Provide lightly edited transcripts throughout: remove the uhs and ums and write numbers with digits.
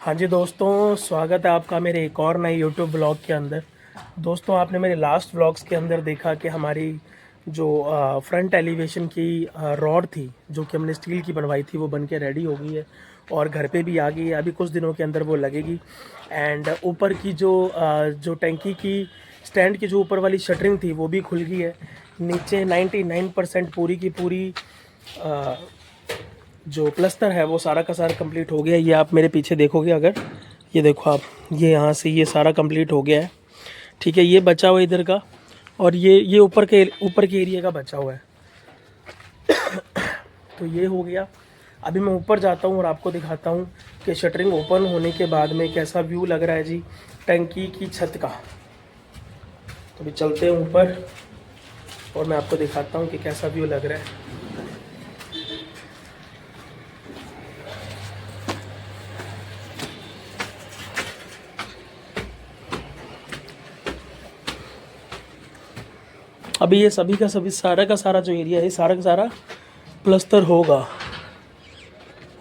हाँ जी दोस्तों, स्वागत है आपका मेरे एक और नए यूट्यूब ब्लॉग के अंदर। दोस्तों, आपने मेरे लास्ट ब्लॉग्स के अंदर देखा कि हमारी जो फ्रंट एलिवेशन की रॉड थी, जो कि हमने स्टील की बनवाई थी, वो बन के रेडी हो गई है और घर पे भी आ गई है। अभी कुछ दिनों के अंदर वो लगेगी। एंड ऊपर की जो टैंकी की स्टैंड की जो ऊपर वाली शटरिंग थी वो भी खुल गई है। नीचे 99% पूरी की पूरी जो प्लस्तर है वो सारा का सारा कंप्लीट हो गया। ये आप मेरे पीछे देखोगे, अगर ये देखो आप, ये यहाँ से ये सारा कंप्लीट हो गया है। ठीक है, ये बचा हुआ है इधर का, और ये ऊपर के एरिया का बचा हुआ है। तो ये हो गया। अभी मैं ऊपर जाता हूँ और आपको दिखाता हूँ कि शटरिंग ओपन होने के बाद में कैसा व्यू लग रहा है जी टंकी की छत का। तो अभी चलते हैं ऊपर और मैं आपको दिखाता हूँ कि कैसा व्यू लग रहा है। अभी ये सभी का सभी सारा का सारा जो एरिया है, सारा का सारा प्लस्तर होगा।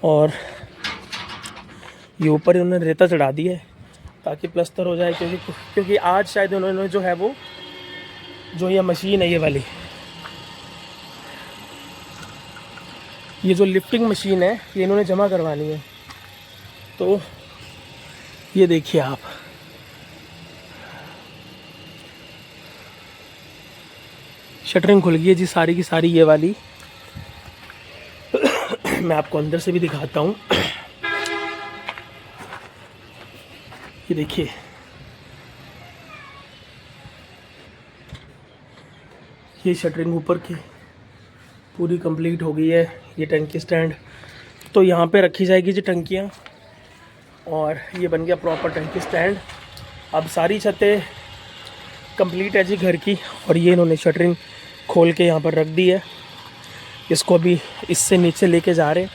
और ये ऊपर उन्होंने रेता चढ़ा दी है ताकि प्लस्तर हो जाए, क्योंकि आज शायद उन्होंने जो है वो जो ये मशीन है, ये जो लिफ्टिंग मशीन है, ये इन्होंने जमा करवानी है। तो ये देखिए आप, शटरिंग खुल गई है जी सारी की सारी, ये वाली। मैं आपको अंदर से भी दिखाता हूँ। ये देखिए, ये शटरिंग ऊपर की पूरी कंप्लीट हो गई है। ये टंकी स्टैंड तो यहाँ पे रखी जाएगी जी टंकियाँ, और ये बन गया प्रॉपर टंकी स्टैंड। अब सारी छतें कंप्लीट है जी घर की, और ये इन्होंने शटरिंग खोल के यहाँ पर रख दी है। इसको अभी इससे नीचे लेके जा रहे हैं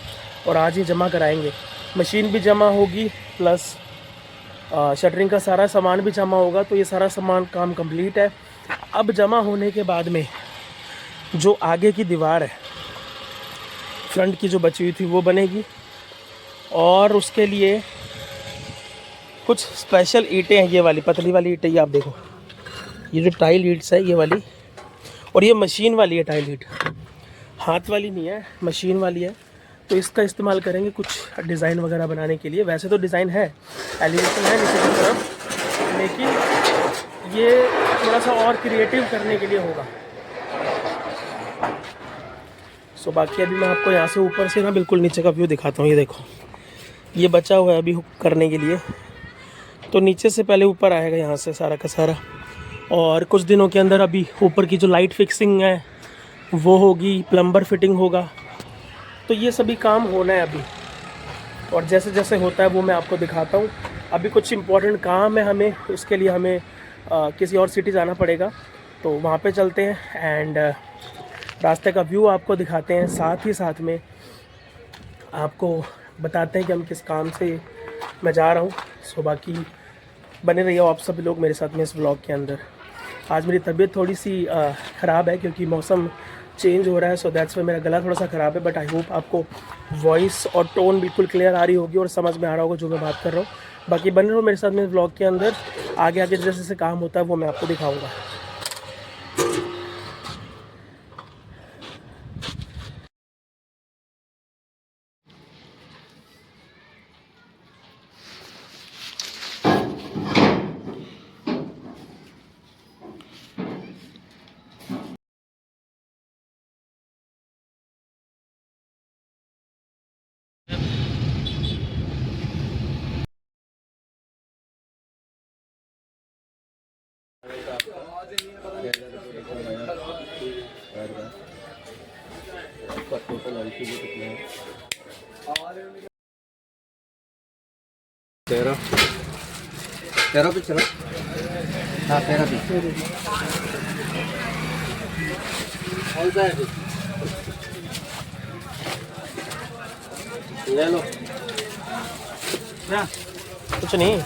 और आज ही जमा कराएंगे। मशीन भी जमा होगी, प्लस शटरिंग का सारा सामान भी जमा होगा। तो ये सारा सामान काम कंप्लीट है। अब जमा होने के बाद में जो आगे की दीवार है फ्रंट की जो बची हुई थी वो बनेगी, और उसके लिए कुछ स्पेशल ईंटें हैं। ये वाली पतली वाली ईंटें, ये आप देखो, ये जो टाइल ईंट्स है ये वाली, और ये मशीन वाली है टाइल ईंट, हाथ वाली नहीं है, मशीन वाली है। तो इसका इस्तेमाल करेंगे कुछ डिज़ाइन वगैरह बनाने के लिए। वैसे तो डिज़ाइन है, एलिवेशन है नीचे की तरफ, लेकिन ये थोड़ा सा और क्रिएटिव करने के लिए होगा। सो बाकी अभी मैं आपको यहाँ से ऊपर से ना बिल्कुल नीचे का व्यू दिखाता हूँ। ये देखो, ये बचा हुआ है अभी हुक करने के लिए। तो नीचे से पहले ऊपर आएगा यहाँ से सारा का सारा, और कुछ दिनों के अंदर अभी ऊपर की जो लाइट फिक्सिंग है वो होगी, प्लम्बर फिटिंग होगा। तो ये सभी काम होना है अभी, और जैसे जैसे होता है वो मैं आपको दिखाता हूँ। अभी कुछ इम्पोर्टेंट काम है हमें, उसके लिए हमें किसी और सिटी जाना पड़ेगा, तो वहाँ पे चलते हैं एंड रास्ते का व्यू आपको दिखाते हैं। साथ ही साथ में आपको बताते हैं कि हम किस काम से मैं जा रहा हूँ। सो बाकी बने रहिए आप सभी लोग मेरे साथ में इस व्लॉग के अंदर। आज मेरी तबीयत थोड़ी सी ख़राब है क्योंकि मौसम चेंज हो रहा है, सो दैट्स वाई मेरा गला थोड़ा सा ख़राब है। बट आई होप आपको वॉइस और टोन बिल्कुल क्लियर आ रही होगी और समझ में आ रहा होगा जो मैं बात कर रहा हूँ। बाकी बने रहो मेरे साथ में इस व्लॉग के अंदर। आगे आगे जैसे जैसे काम होता है वो मैं आपको दिखाऊँगा। तेरह पे चलो। हाँ 13 भी ले लो। कुछ नहीं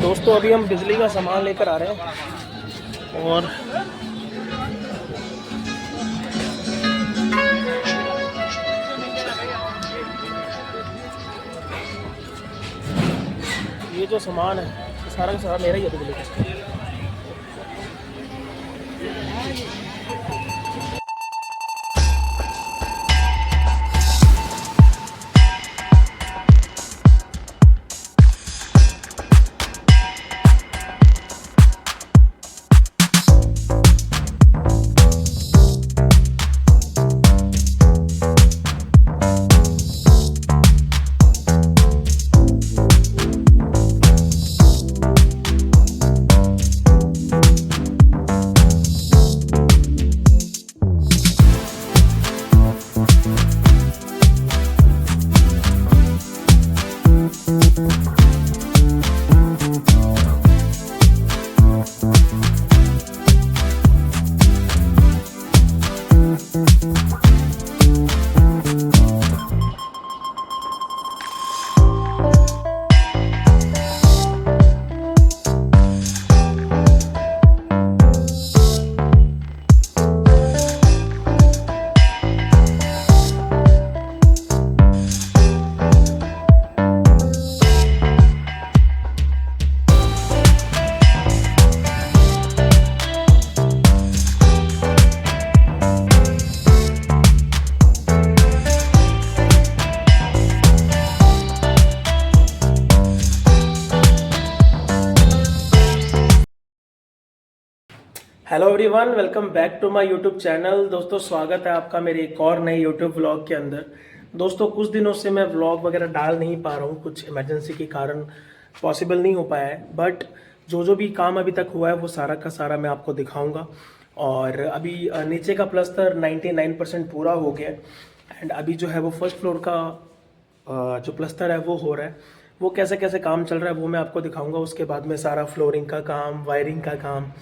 दोस्तों, अभी हम बिजली का सामान लेकर आ रहे हैं, और ये जो सामान है ये सारा का सारा मेरा ही है बिजली का। Hello everyone, welcome back to my YouTube channel. दोस्तों स्वागत है आपका मेरे एक और नए यूट्यूब व्लॉग के अंदर। दोस्तों कुछ दिनों से मैं व्लॉग वगैरह डाल नहीं पा रहा हूँ, कुछ इमरजेंसी के कारण पॉसिबल नहीं हो पाया है। बट जो भी काम अभी तक हुआ है वो सारा का सारा मैं आपको दिखाऊंगा। और अभी नीचे का प्लस्तर 99% पूरा हो गया है। एंड अभी जो है वो फर्स्ट फ्लोर का जो प्लस्तर है वो हो रहा है। वो कैसे कैसे काम चल रहा है वो मैं आपको दिखाऊंगा। उसके बाद में सारा फ्लोरिंग का काम, वायरिंग का काम,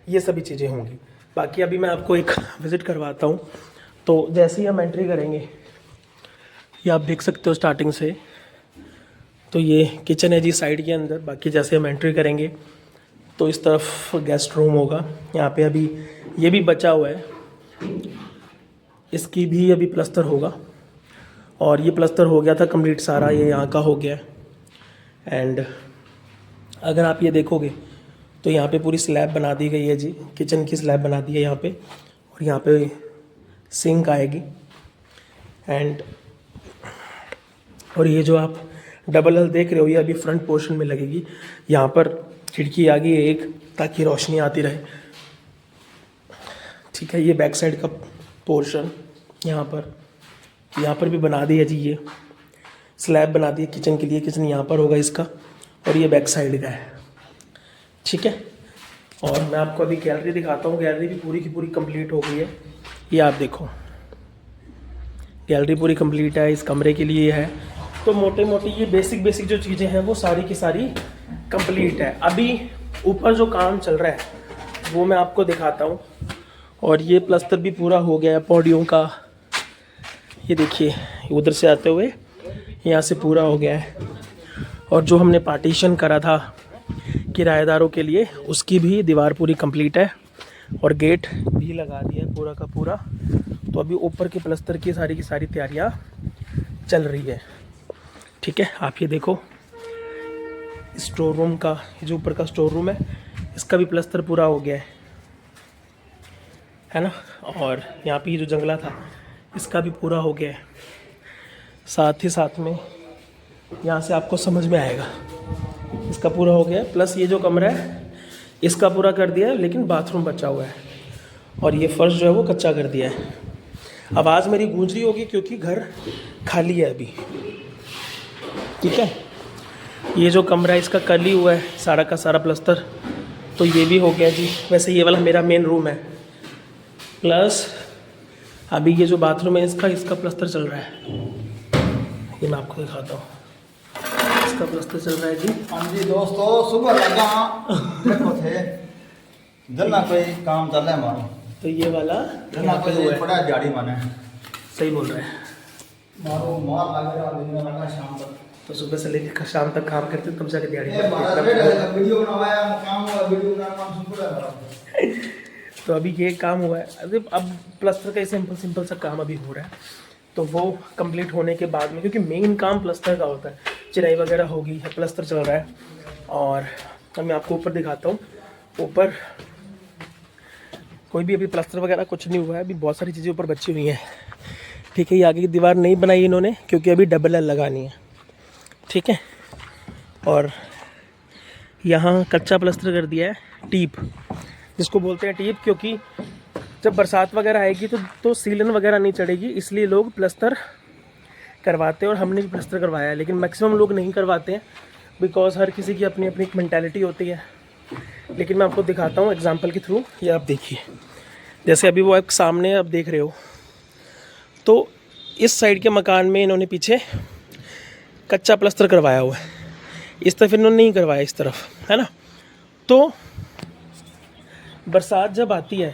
ये सभी चीज़ें होंगी। बाकी अभी मैं आपको एक विज़िट करवाता हूँ। तो जैसे ही हम एंट्री करेंगे, ये आप देख सकते हो स्टार्टिंग से, तो ये किचन है जी साइड के अंदर। बाकी जैसे हम एंट्री करेंगे तो इस तरफ गेस्ट रूम होगा। यहाँ पे अभी ये भी बचा हुआ है, इसकी भी अभी प्लस्तर होगा। और ये प्लस्तर हो गया था कंप्लीट सारा, ये यहाँ का हो गया है। एंड अगर आप ये देखोगे तो यहाँ पे पूरी स्लैब बना दी गई है जी, किचन की स्लैब बना दी है यहाँ पे। और यहाँ पे सिंक आएगी। एंड और ये जो आप डबल हल देख रहे हो ये अभी फ्रंट पोर्शन में लगेगी। यहाँ पर खिड़की आ गई है एक, ताकि रोशनी आती रहे। ठीक है, ये बैक साइड का पोर्शन यहाँ पर भी बना दी है जी। ये स्लैब बना दी है किचन के लिए। किचन यहाँ पर होगा इसका, और ये बैक साइड का है। ठीक है, और मैं आपको अभी गैलरी दिखाता हूँ। गैलरी भी पूरी की पूरी कंप्लीट हो गई है। ये आप देखो, गैलरी पूरी कंप्लीट है। इस कमरे के लिए है। तो मोटे मोटी ये बेसिक जो चीज़ें हैं वो सारी की सारी कंप्लीट है। अभी ऊपर जो काम चल रहा है वो मैं आपको दिखाता हूँ। और ये प्लस्तर भी पूरा हो गया है पौड़ियों का। ये देखिए, उधर से आते हुए यहाँ से पूरा हो गया है। और जो हमने पार्टीशन करा था किराएदारों के लिए, उसकी भी दीवार पूरी कंप्लीट है। और गेट भी लगा दिया है पूरा का पूरा। तो अभी ऊपर के प्लस्तर की सारी तैयारियां चल रही है। ठीक है, आप ये देखो स्टोर रूम का, जो ऊपर का स्टोर रूम है इसका भी प्लस्तर पूरा हो गया है ना। और यहाँ पे जो जंगला था इसका भी पूरा हो गया है। साथ ही साथ में यहाँ से आपको समझ में आएगा, इसका पूरा हो गया है। प्लस ये जो कमरा है इसका पूरा कर दिया है, लेकिन बाथरूम बचा हुआ है। और ये फर्श जो है वो कच्चा कर दिया है। आवाज़ मेरी गूंज रही होगी क्योंकि घर खाली है अभी। ठीक है, ये जो कमरा है इसका कल ही हुआ है सारा का सारा प्लस्तर। तो ये भी हो गया जी। वैसे ये वाला मेरा मेन रूम है। प्लस अभी ये जो बाथरूम है इसका प्लस्तर चल रहा है। ये मैं आपको दिखाता हूँ, इसका प्लस्तर चल रहा है जी। हाँ जी दोस्तों, सुबह लगा देखो थे जल्ला कोई काम चल रहा है हमारा। तो ये वाला जल्ला कोई बड़ा झाड़ी माने। सही बोल रहे हैं। मारो मार लग रहा दिन में लगा शाम तक। तो सुबह से लेकर शाम तक काम करते तब जाके दिहाड़ी ये बारह बजे वीडियो बनाया, काम हुआ, वीडियो बनाना काम सुन पड़ा। तो अभी ये काम हुआ है। अब प्लस्तर का सिंपल सा काम अभी हो रहा है। तो वो कंप्लीट होने के बाद में, क्योंकि मेन काम प्लस्तर का होता है, चिराई वगैरह होगी, प्लस्तर चल रहा है। और अब मैं आपको ऊपर दिखाता हूँ। ऊपर कोई भी अभी प्लास्टर वगैरह कुछ नहीं हुआ है, अभी बहुत सारी चीज़ें ऊपर बची हुई हैं। ठीक है, ये आगे की दीवार नहीं बनाई इन्होंने क्योंकि अभी डबल एल लगानी है। ठीक है, और यहाँ कच्चा प्लास्टर कर दिया है, टीप जिसको बोलते हैं टीप, क्योंकि जब बरसात वगैरह आएगी तो सीलन वगैरह नहीं चढ़ेगी, इसलिए लोग प्लास्टर करवाते हैं और हमने भी प्लास्टर करवाया है। लेकिन मैक्सिमम लोग नहीं करवाते हैं बिकॉज हर किसी की अपनी अपनी एक मैंटेलिटी होती है। लेकिन मैं आपको दिखाता हूँ एग्जांपल के थ्रू। ये आप देखिए, जैसे अभी वो एक सामने आप देख रहे हो, तो इस साइड के मकान में इन्होंने पीछे कच्चा प्लास्टर करवाया हुआ है, इस तरफ इन्होंने नहीं करवाया, इस तरफ, है ना। तो बरसात जब आती है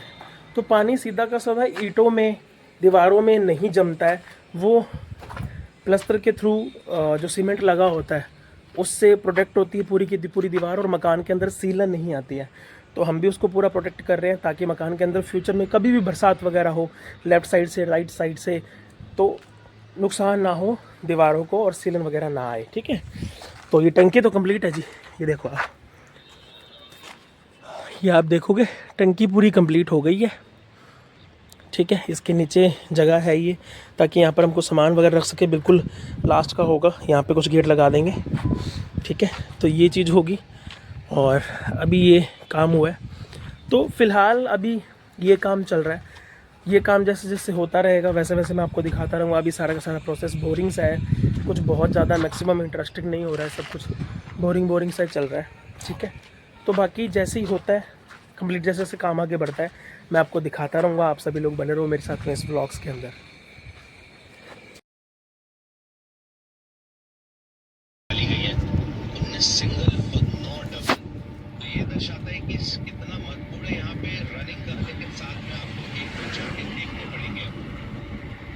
तो पानी सीधा का सीधा ईंटों में, दीवारों में नहीं जमता है, वो प्लास्टर के थ्रू जो सीमेंट लगा होता है उससे प्रोटेक्ट होती है पूरी की पूरी दीवार, और मकान के अंदर सीलन नहीं आती है। तो हम भी उसको पूरा प्रोटेक्ट कर रहे हैं ताकि मकान के अंदर फ्यूचर में कभी भी बरसात वगैरह हो, लेफ़्ट साइड से, राइट साइड से, तो नुकसान ना हो दीवारों को और सीलन वगैरह ना आए। ठीक है, तो ये टंकी तो कंप्लीट है जी। ये देखो आप, ये आप देखोगे टंकी पूरी कंप्लीट हो गई है। ठीक है, इसके नीचे जगह है ये, ताकि यहाँ पर हमको सामान वगैरह रख सके। बिल्कुल लास्ट का होगा, यहाँ पे कुछ गेट लगा देंगे। ठीक है, तो ये चीज़ होगी। और अभी ये काम हुआ है, तो फ़िलहाल अभी ये काम चल रहा है। ये काम जैसे जैसे होता रहेगा वैसे वैसे मैं आपको दिखाता रहूँगा। अभी सारा का सारा प्रोसेस बोरिंग सा है, कुछ बहुत ज़्यादा मैक्सिमम इंटरेस्टिंग नहीं हो रहा है, सब कुछ बोरिंग सा चल रहा है। ठीक है, तो बाकी जैसे ही होता है कंप्लीट, जैसे जैसे काम आगे बढ़ता है मैं आपको दिखाता रहूँगा। आप सभी लोग बने रहो मेरे साथ में इस व्लॉग्स के अंदर। सिंगल और नो डबल, तो ये दर्शाता है कि कितना महत्वपूर्ण है यहाँ पे रनिंग का। लेकिन साथ में आपको एक दो जाके देखने पड़ेंगे।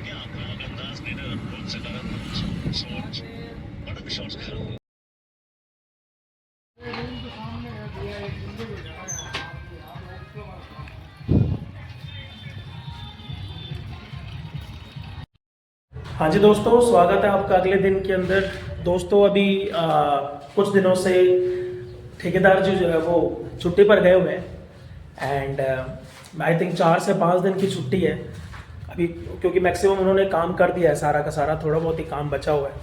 यहाँ पर अंदाज लेना बहुत सकारात्मक सोच, बड़ा शॉट्स खा। हाँ जी दोस्तों, स्वागत है आपका अगले दिन के अंदर। दोस्तों अभी कुछ दिनों से ठेकेदार जी जो है वो छुट्टी पर गए हुए हैं, एंड आई थिंक 4 से 5 दिन की छुट्टी है अभी, क्योंकि मैक्सिमम उन्होंने काम कर दिया है सारा का सारा, थोड़ा बहुत ही काम बचा हुआ है।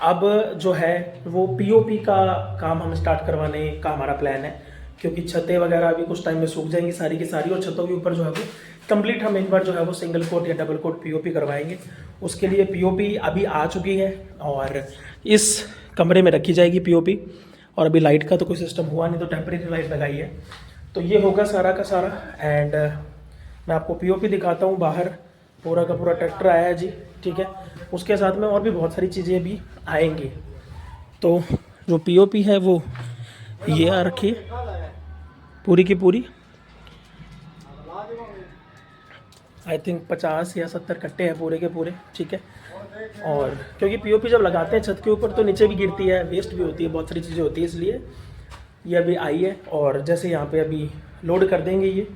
अब जो है वो पीओपी का काम हम स्टार्ट करवाने का हमारा प्लान है, क्योंकि छतें वगैरह अभी कुछ टाइम में सूख जाएंगी सारी की सारी, और छतों के ऊपर जो है वो कंप्लीट हम एक बार जो है वो सिंगल कोट या डबल कोट पीओपी करवाएंगे। उसके लिए पीओपी अभी आ चुकी है और इस कमरे में रखी जाएगी पीओपी। और अभी लाइट का तो कोई सिस्टम हुआ नहीं, तो टेम्परेरी लाइट लगाई है, तो ये होगा सारा का सारा। एंड मैं आपको पीओपी दिखाता हूँ। बाहर पूरा का पूरा ट्रैक्टर आया है जी। ठीक है, उसके साथ में और भी बहुत सारी चीज़ें भी आएंगी। तो जो पीओपी है वो ये आ रखी है पूरी की पूरी, आई थिंक 50 या 70 कट्टे हैं पूरे के पूरे। ठीक है, और क्योंकि पीओपी जब लगाते हैं छत के ऊपर तो नीचे भी गिरती है, वेस्ट भी होती है, बहुत सारी चीज़ें होती है, इसलिए ये अभी आई है। और जैसे यहाँ पे अभी लोड कर देंगे, ये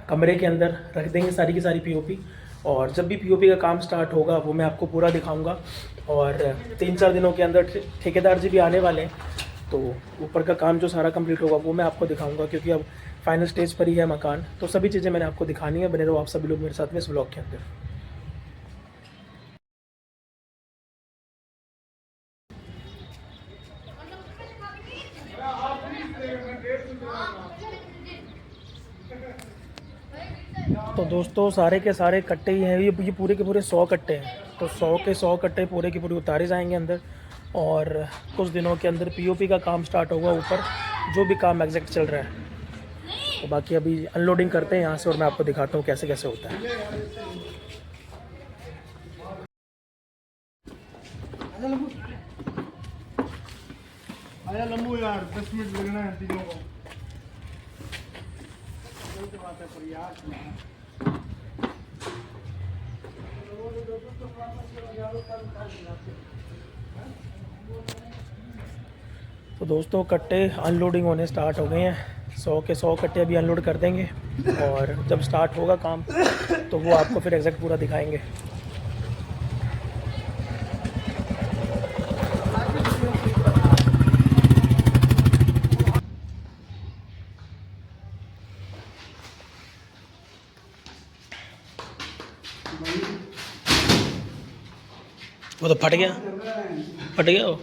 कमरे के अंदर रख देंगे सारी की सारी पीओपी, और जब भी पीओपी का काम स्टार्ट होगा वो मैं आपको पूरा दिखाऊंगा। और 3-4 दिनों के अंदर ठेकेदार जी भी आने वाले हैं, तो ऊपर का काम जो सारा कंप्लीट होगा वो मैं आपको दिखाऊंगा, क्योंकि अब फाइनल स्टेज पर ही है मकान। तो सभी चीज़ें मैंने आपको दिखानी है, बने रहो आप सभी लोग मेरे साथ में इस व्लॉग के अंदर। तो दोस्तों सारे के सारे कट्टे ही हैं, ये पूरे के पूरे 100 कट्टे हैं। तो 100 के 100 कट्टे पूरे के पूरे उतारे जाएंगे अंदर, और कुछ दिनों के अंदर पीओपी का काम स्टार्ट होगा ऊपर, जो भी काम एग्जैक्ट चल रहा है। तो बाकी अभी अनलोडिंग करते हैं यहाँ से, और मैं आपको दिखाता हूँ कैसे कैसे होता है। आया लंबू यार, 10 मिनट लगना है तीनों को। बात है प्रयास में। तो दोस्तों कट्टे अनलोडिंग होने स्टार्ट हो गए हैं। 100 के 100 कट्टे अभी अनलोड कर देंगे, और जब स्टार्ट होगा काम तो वो आपको फिर एग्जैक्ट पूरा दिखाएंगे। वो तो फट गया वो।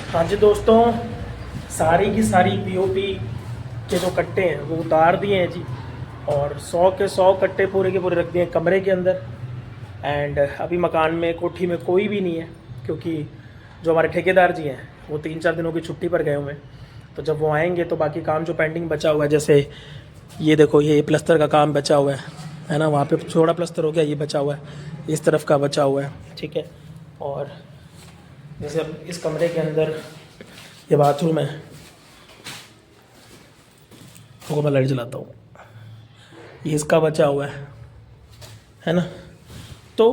हाँ जी दोस्तों, सारी की सारी पीओपी के जो कट्टे हैं वो उतार दिए हैं जी, और 100 के 100 कट्टे पूरे के पूरे रख दिए हैं कमरे के अंदर। एंड अभी मकान में, कोठी में कोई भी नहीं है, क्योंकि जो हमारे ठेकेदार जी हैं वो 3-4 दिनों की छुट्टी पर गए हुए हैं। तो जब वो आएंगे तो बाकी काम जो पेंडिंग बचा हुआ है, जैसे ये देखो, ये प्लस्तर का काम बचा हुआ है ना, वहाँ पे थोड़ा प्लस्तर हो गया, ये बचा हुआ है, इस तरफ का बचा हुआ है, ठीक है। और जैसे अब इस कमरे के अंदर ये बाथरूम है, तो मैं लाइट जलाता हूँ, ये इसका बचा हुआ है ना। तो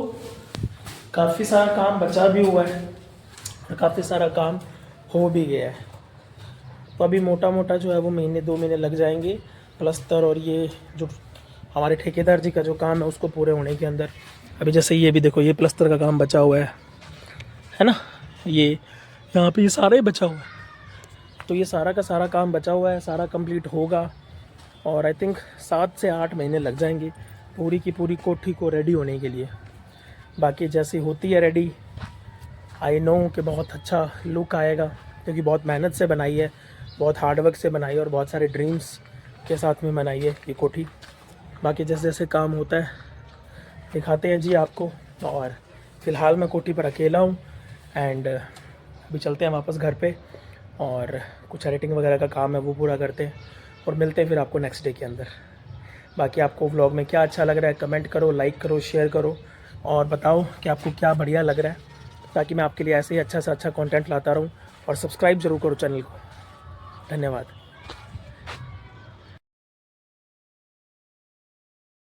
काफ़ी सारा काम बचा भी हुआ है और काफ़ी सारा काम हो भी गया है। तो अभी मोटा मोटा जो है वो 1-2 महीने लग जाएंगे प्लस्तर और ये जो हमारे ठेकेदार जी का जो काम है उसको पूरे होने के अंदर। अभी जैसे ये भी देखो, ये प्लस्तर का काम बचा हुआ है ना, ये यहाँ पे ये सारा ही बचा हुआ है। तो ये सारा का सारा काम बचा हुआ है, सारा कंप्लीट होगा और आई थिंक 7 से 8 महीने लग जाएंगे पूरी की पूरी कोठी को रेडी होने के लिए। बाकी जैसी होती है रेडी, आई नो कि बहुत अच्छा लुक आएगा, क्योंकि बहुत मेहनत से बनाई है, बहुत हार्डवर्क से बनाई है और बहुत सारे ड्रीम्स के साथ में बनाई है ये कोठी। बाकी जैसे जैसे काम होता है दिखाते हैं जी आपको। और फ़िलहाल मैं कोठी पर अकेला हूँ एंड अभी चलते हैं वापस घर पे और कुछ एडिटिंग वगैरह का काम है वो पूरा करते हैं और मिलते हैं फिर आपको नेक्स्ट डे के अंदर। बाकी आपको व्लॉग में क्या अच्छा लग रहा है कमेंट करो, लाइक करो, शेयर करो और बताओ कि आपको क्या बढ़िया लग रहा है, ताकि मैं आपके लिए ऐसे ही अच्छा से अच्छा कंटेंट लाता रहूं। और सब्सक्राइब ज़रूर करो चैनल को। धन्यवाद।